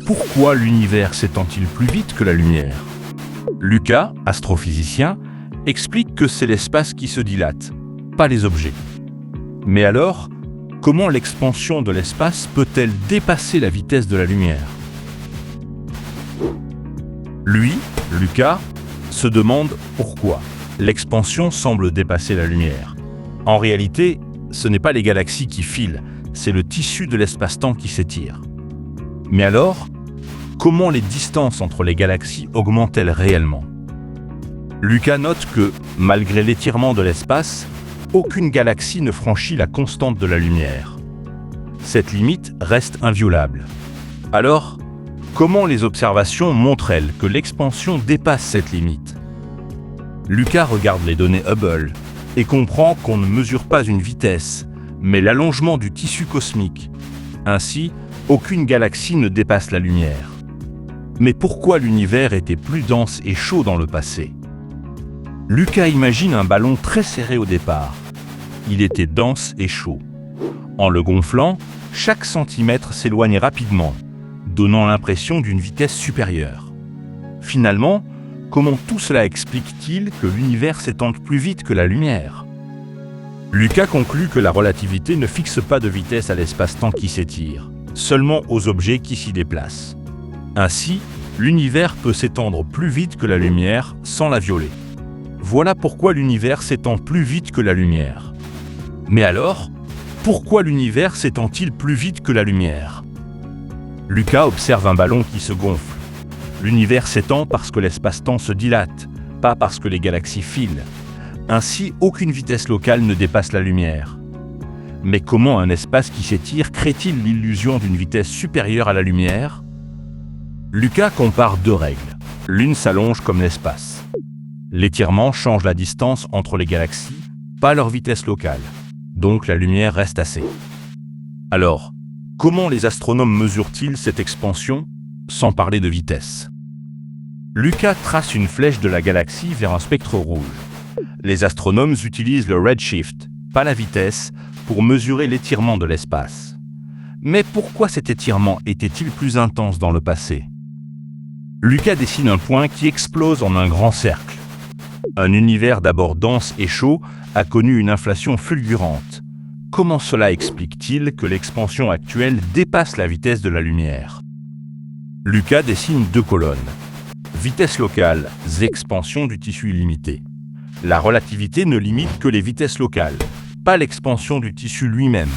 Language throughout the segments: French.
Pourquoi l'univers s'étend-il plus vite que la lumière? Lucas, astrophysicien, explique que c'est l'espace qui se dilate, pas les objets. Mais alors, comment l'expansion de l'espace peut-elle dépasser la vitesse de la lumière? Lui, Lucas, se demande pourquoi l'expansion semble dépasser la lumière. En réalité, ce n'est pas les galaxies qui filent, c'est le tissu de l'espace-temps qui s'étire. Mais alors, comment les distances entre les galaxies augmentent-elles réellement? Lucas note que, malgré l'étirement de l'espace, aucune galaxie ne franchit la constante de la lumière. Cette limite reste inviolable. Alors, comment les observations montrent-elles que l'expansion dépasse cette limite? Lucas regarde les données Hubble et comprend qu'on ne mesure pas une vitesse, mais l'allongement du tissu cosmique. Ainsi, aucune galaxie ne dépasse la lumière. Mais pourquoi l'univers était plus dense et chaud dans le passé? Lucas imagine un ballon très serré au départ. Il était dense et chaud. En le gonflant, chaque centimètre s'éloignait rapidement, donnant l'impression d'une vitesse supérieure. Finalement, comment tout cela explique-t-il que l'univers s'étende plus vite que la lumière? Lucas conclut que la relativité ne fixe pas de vitesse à l'espace-temps qui s'étire, seulement aux objets qui s'y déplacent. Ainsi, l'univers peut s'étendre plus vite que la lumière sans la violer. Voilà pourquoi l'univers s'étend plus vite que la lumière. Mais alors, pourquoi l'univers s'étend-il plus vite que la lumière? Lucas observe un ballon qui se gonfle. L'univers s'étend parce que l'espace-temps se dilate, pas parce que les galaxies filent. Ainsi, aucune vitesse locale ne dépasse la lumière. Mais comment un espace qui s'étire crée-t-il l'illusion d'une vitesse supérieure à la lumière? Lucas compare deux règles. L'une s'allonge comme l'espace. L'étirement change la distance entre les galaxies, pas leur vitesse locale. Donc la lumière reste assez. Alors, comment les astronomes mesurent-ils cette expansion, sans parler de vitesse? Lucas trace une flèche de la galaxie vers un spectre rouge. Les astronomes utilisent le redshift, pas la vitesse, pour mesurer l'étirement de l'espace. Mais pourquoi cet étirement était-il plus intense dans le passé? Lucas dessine un point qui explose en un grand cercle. Un univers d'abord dense et chaud a connu une inflation fulgurante. Comment cela explique-t-il que l'expansion actuelle dépasse la vitesse de la lumière? Lucas dessine deux colonnes. Vitesse locale, expansion du tissu illimité. La relativité ne limite que les vitesses locales, pas l'expansion du tissu lui-même.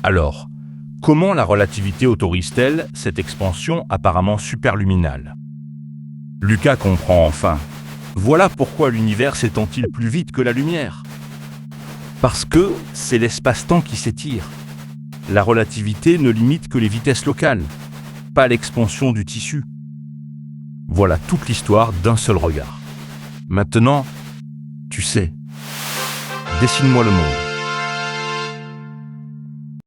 Alors, comment la relativité autorise-t-elle cette expansion apparemment superluminale? Lucas comprend enfin. Voilà pourquoi l'univers s'étend-il plus vite que la lumière. Parce que c'est l'espace-temps qui s'étire. La relativité ne limite que les vitesses locales, pas l'expansion du tissu. Voilà toute l'histoire d'un seul regard. Maintenant, tu sais, dessine-moi le monde.